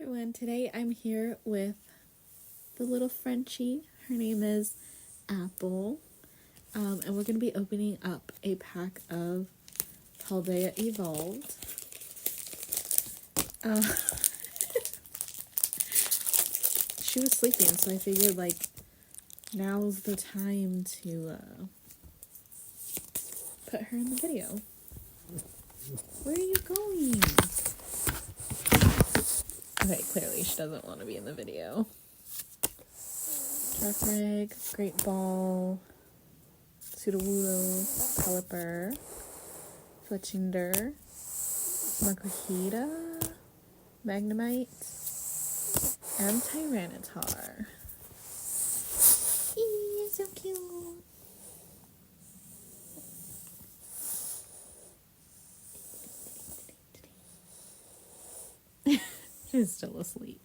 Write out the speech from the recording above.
Everyone, today I'm here with the little Frenchie. Her name is Apple, and we're going to be opening up a pack of Paldea Evolved. She was sleeping, so I figured now's the time to put her in the video. Where are you going? Okay, clearly she doesn't want to be in the video. Drefrig, Great Ball, Sudowoodo, Pelipper, Fletchinder, Makuhita, Magnemite, and Tyranitar. Eee, so cute. She's still asleep.